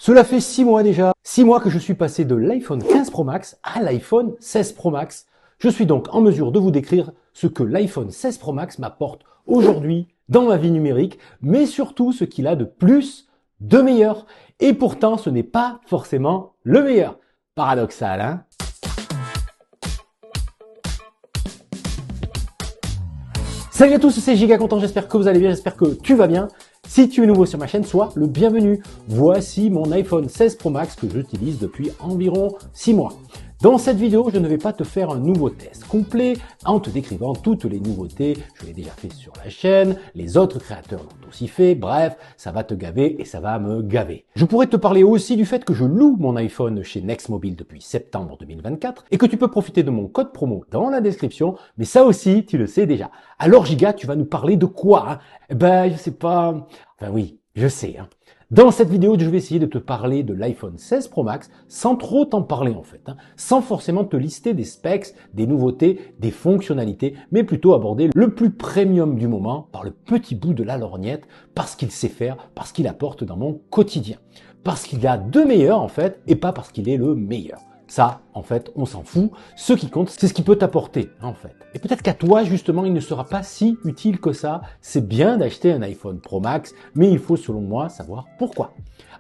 Cela fait 6 mois déjà, 6 mois que je suis passé de l'iPhone 15 Pro Max à l'iPhone 16 Pro Max. Je suis donc en mesure de vous décrire ce que l'iPhone 16 Pro Max m'apporte aujourd'hui dans ma vie numérique, mais surtout ce qu'il a de plus, de meilleur. Et pourtant, ce n'est pas forcément le meilleur. Paradoxal, hein? Salut à tous, c'est Giga Content, j'espère que vous allez bien, j'espère que tu vas bien. Si tu es nouveau sur ma chaîne, sois le bienvenu. Voici mon iPhone 16 Pro Max que j'utilise depuis environ 6 mois. Dans cette vidéo, je ne vais pas te faire un nouveau test complet en te décrivant toutes les nouveautés. Je l'ai déjà fait sur la chaîne, les autres créateurs l'ont aussi fait. Bref, ça va te gaver et ça va me gaver. Je pourrais te parler aussi du fait que je loue mon iPhone chez Nextmobile depuis septembre 2024 et que tu peux profiter de mon code promo dans la description. Mais ça aussi, tu le sais déjà. Alors Giga, tu vas nous parler de quoi, hein? Je sais pas. Enfin oui, je sais, hein. Dans cette vidéo, je vais essayer de te parler de l'iPhone 16 Pro Max sans trop t'en parler en fait, hein, sans forcément te lister des specs, des nouveautés, des fonctionnalités, mais plutôt aborder le plus premium du moment par le petit bout de la lorgnette, parce qu'il sait faire, parce qu'il apporte dans mon quotidien, parce qu'il a de meilleurs en fait, et pas parce qu'il est le meilleur. Ça, en fait, on s'en fout. Ce qui compte, c'est ce qu'il peut t'apporter, en fait. Et peut-être qu'à toi, justement, il ne sera pas si utile que ça. C'est bien d'acheter un iPhone Pro Max, mais il faut, selon moi, savoir pourquoi.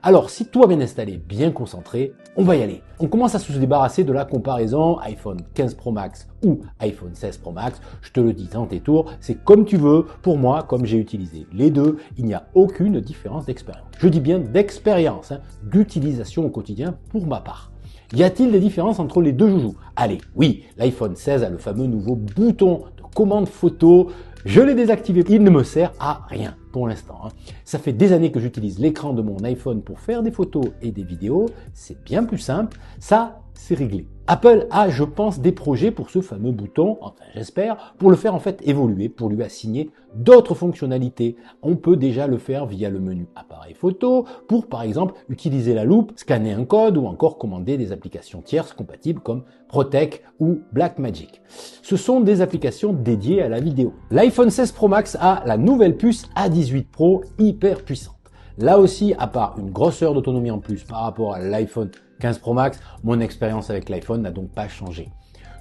Alors, si toi bien installé, bien concentré, on va y aller. On commence à se débarrasser de la comparaison iPhone 15 Pro Max ou iPhone 16 Pro Max. Je te le dis dans tes tours, c'est comme tu veux. Pour moi, comme j'ai utilisé les deux, il n'y a aucune différence d'expérience. Je dis bien d'expérience, hein, d'utilisation au quotidien pour ma part. Y a-t-il des différences entre les deux joujoux? Allez, oui, l'iPhone 16 a le fameux nouveau bouton de commande photo. Je l'ai désactivé, il ne me sert à rien pour l'instant, hein. Ça fait des années que j'utilise l'écran de mon iPhone pour faire des photos et des vidéos. C'est bien plus simple, ça c'est réglé. Apple a, je pense, des projets pour ce fameux bouton, enfin j'espère, pour le faire en fait évoluer, pour lui assigner d'autres fonctionnalités. On peut déjà le faire via le menu appareil photo, pour par exemple utiliser la loupe, scanner un code ou encore commander des applications tierces compatibles comme Protect ou Blackmagic. Ce sont des applications dédiées à la vidéo. L'iPhone 16 Pro Max a la nouvelle puce A18 Pro hyper puissante. Là aussi, à part une grosseur d'autonomie en plus par rapport à l'iPhone 15 Pro Max, mon expérience avec l'iPhone n'a donc pas changé.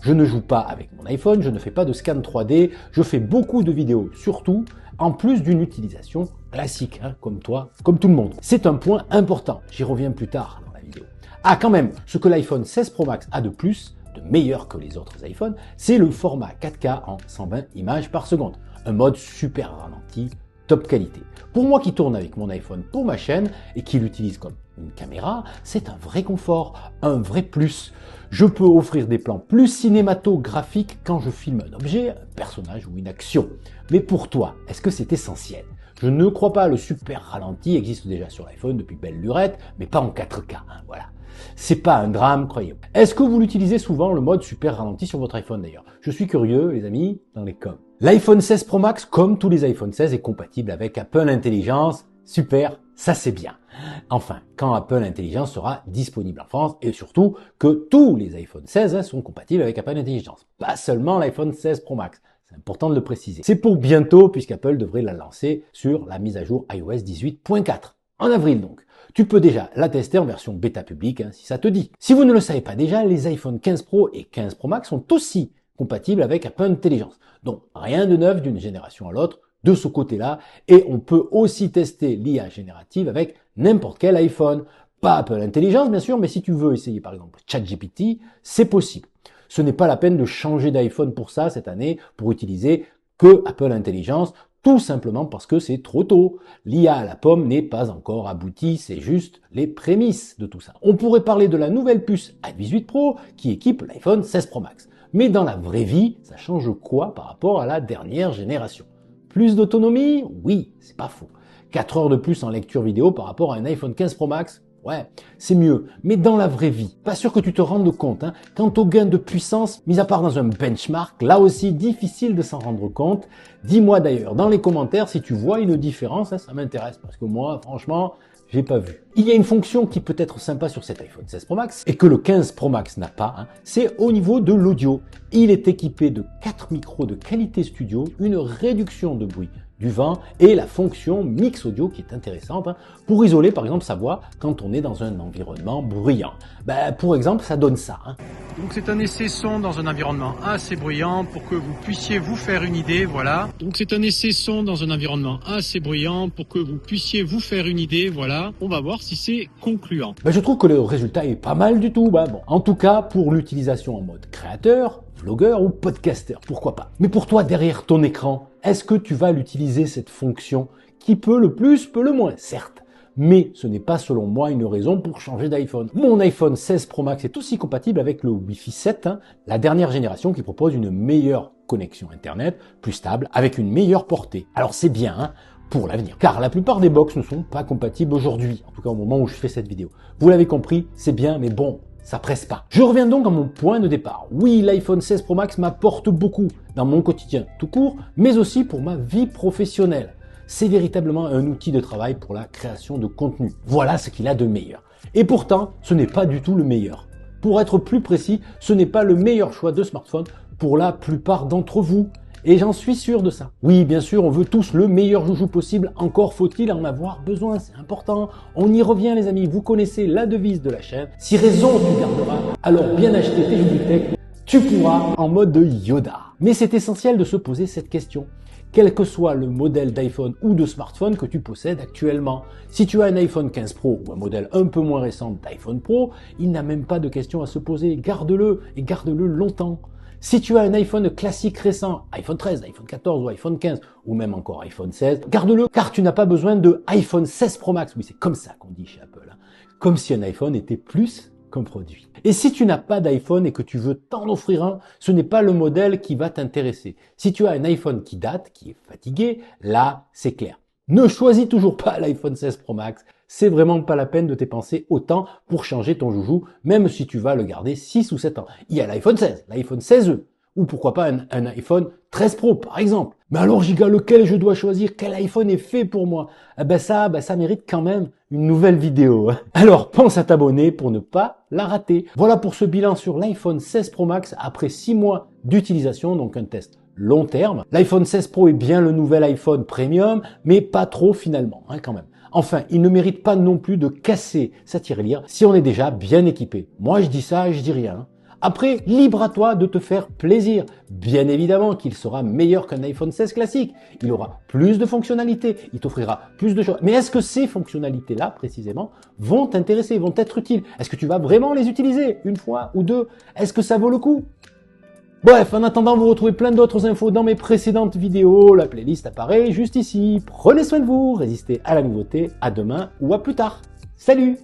Je ne joue pas avec mon iPhone, je ne fais pas de scan 3D, je fais beaucoup de vidéos, surtout, en plus d'une utilisation classique, hein, comme toi, comme tout le monde. C'est un point important, j'y reviens plus tard dans la vidéo. Ah, quand même, ce que l'iPhone 16 Pro Max a de plus, de meilleur que les autres iPhones, c'est le format 4K en 120 images par seconde. Un mode super ralenti, top qualité. Pour moi qui tourne avec mon iPhone pour ma chaîne et qui l'utilise comme une caméra, c'est un vrai confort, un vrai plus. Je peux offrir des plans plus cinématographiques quand je filme un objet, un personnage ou une action. Mais pour toi, est-ce que c'est essentiel? Je ne crois pas, le super ralenti existe déjà sur l'iPhone depuis belle lurette, mais pas en 4K, hein, voilà. C'est pas un drame, croyez-moi. Est-ce que vous l'utilisez souvent, le mode super ralenti sur votre iPhone d'ailleurs? Je suis curieux, les amis, dans les coms. L'iPhone 16 Pro Max, comme tous les iPhone 16, est compatible avec Apple Intelligence. Super, ça c'est bien. Enfin, quand Apple Intelligence sera disponible en France et surtout que tous les iPhone 16 sont compatibles avec Apple Intelligence. Pas seulement l'iPhone 16 Pro Max. C'est important de le préciser. C'est pour bientôt puisqu'Apple devrait la lancer sur la mise à jour iOS 18.4. En avril donc. Tu peux déjà la tester en version bêta publique si ça te dit. Si vous ne le savez pas déjà, les iPhone 15 Pro et 15 Pro Max sont aussi compatibles avec Apple Intelligence. Donc rien de neuf d'une génération à l'autre de ce côté-là. Et on peut aussi tester l'IA générative avec n'importe quel iPhone. Pas Apple Intelligence bien sûr, mais si tu veux essayer par exemple ChatGPT, c'est possible. Ce n'est pas la peine de changer d'iPhone pour ça cette année, pour utiliser que Apple Intelligence. Tout simplement parce que c'est trop tôt. L'IA à la pomme n'est pas encore aboutie, c'est juste les prémices de tout ça. On pourrait parler de la nouvelle puce A18 Pro qui équipe l'iPhone 16 Pro Max. Mais dans la vraie vie, ça change quoi par rapport à la dernière génération? Plus d'autonomie? Oui, c'est pas faux. 4 heures de plus en lecture vidéo par rapport à un iPhone 15 Pro Max? Ouais, c'est mieux. Mais dans la vraie vie, pas sûr que tu te rendes compte, hein. Quant au gain de puissance, mis à part dans un benchmark, là aussi difficile de s'en rendre compte. Dis-moi d'ailleurs dans les commentaires si tu vois une différence, hein, ça m'intéresse parce que moi, franchement, j'ai pas vu. Il y a une fonction qui peut être sympa sur cet iPhone 16 Pro Max et que le 15 Pro Max n'a pas, hein, c'est au niveau de l'audio. Il est équipé de 4 micros de qualité studio, une réduction de bruit du vent et la fonction mix audio qui est intéressante pour isoler par exemple sa voix quand on est dans un environnement bruyant. Pour exemple, ça donne ça. Donc c'est un essai son dans un environnement assez bruyant pour que vous puissiez vous faire une idée, voilà. Donc c'est un essai son dans un environnement assez bruyant pour que vous puissiez vous faire une idée, voilà. On va voir si c'est concluant. Je trouve que le résultat est pas mal du tout. En tout cas, pour l'utilisation en mode créateur, vlogueur ou podcasteur, pourquoi pas. Mais pour toi, derrière ton écran, est-ce que tu vas l'utiliser cette fonction qui peut le plus, peut le moins, certes. Mais ce n'est pas selon moi une raison pour changer d'iPhone. Mon iPhone 16 Pro Max est aussi compatible avec le Wi-Fi 7, la dernière génération qui propose une meilleure connexion Internet, plus stable, avec une meilleure portée. Alors c'est bien pour l'avenir, car la plupart des box ne sont pas compatibles aujourd'hui, en tout cas au moment où je fais cette vidéo. Vous l'avez compris, c'est bien, mais bon, ça presse pas. Je reviens donc à mon point de départ. Oui, l'iPhone 16 Pro Max m'apporte beaucoup dans mon quotidien tout court, mais aussi pour ma vie professionnelle. C'est véritablement un outil de travail pour la création de contenu. Voilà ce qu'il a de meilleur. Et pourtant, ce n'est pas du tout le meilleur. Pour être plus précis, ce n'est pas le meilleur choix de smartphone pour la plupart d'entre vous. Et j'en suis sûr de ça. Oui, bien sûr, on veut tous le meilleur joujou possible, encore faut-il en avoir besoin, c'est important. On y revient les amis, vous connaissez la devise de la chaîne. Si raison tu garderas, alors bien acheter tes joujoux tech, tu pourras en mode Yoda. Mais c'est essentiel de se poser cette question. Quel que soit le modèle d'iPhone ou de smartphone que tu possèdes actuellement. Si tu as un iPhone 15 Pro ou un modèle un peu moins récent d'iPhone Pro, il n'a même pas de question à se poser. Garde-le et garde-le longtemps. Si tu as un iPhone classique récent, iPhone 13, iPhone 14 ou iPhone 15 ou même encore iPhone 16, garde-le car tu n'as pas besoin de iPhone 16 Pro Max. Oui, c'est comme ça qu'on dit chez Apple. Comme si un iPhone était plus qu'un produit. Et si tu n'as pas d'iPhone et que tu veux t'en offrir un, ce n'est pas le modèle qui va t'intéresser. Si tu as un iPhone qui date, qui est fatigué, là, c'est clair. Ne choisis toujours pas l'iPhone 16 Pro Max. C'est vraiment pas la peine de dépenser autant pour changer ton joujou, même si tu vas le garder 6 ou 7 ans. Il y a l'iPhone 16, l'iPhone 16e, ou pourquoi pas un iPhone 13 Pro par exemple. Mais alors Giga, lequel je dois choisir? Quel iPhone est fait pour moi? Ça mérite quand même une nouvelle vidéo. Alors pense à t'abonner pour ne pas la rater. Voilà pour ce bilan sur l'iPhone 16 Pro Max après 6 mois d'utilisation, donc un test long terme. L'iPhone 16 Pro est bien le nouvel iPhone Premium, mais pas trop finalement, quand même. Enfin, il ne mérite pas non plus de casser sa tirelire si on est déjà bien équipé. Moi je dis ça, je dis rien. Après, libre à toi de te faire plaisir. Bien évidemment qu'il sera meilleur qu'un iPhone 16 classique. Il aura plus de fonctionnalités, il t'offrira plus de choses. Mais est-ce que ces fonctionnalités-là, précisément, vont t'intéresser, vont être utiles? Est-ce que tu vas vraiment les utiliser une fois ou deux? Est-ce que ça vaut le coup? Bref, en attendant, vous retrouvez plein d'autres infos dans mes précédentes vidéos. La playlist apparaît juste ici. Prenez soin de vous, résistez à la nouveauté. À demain ou à plus tard. Salut!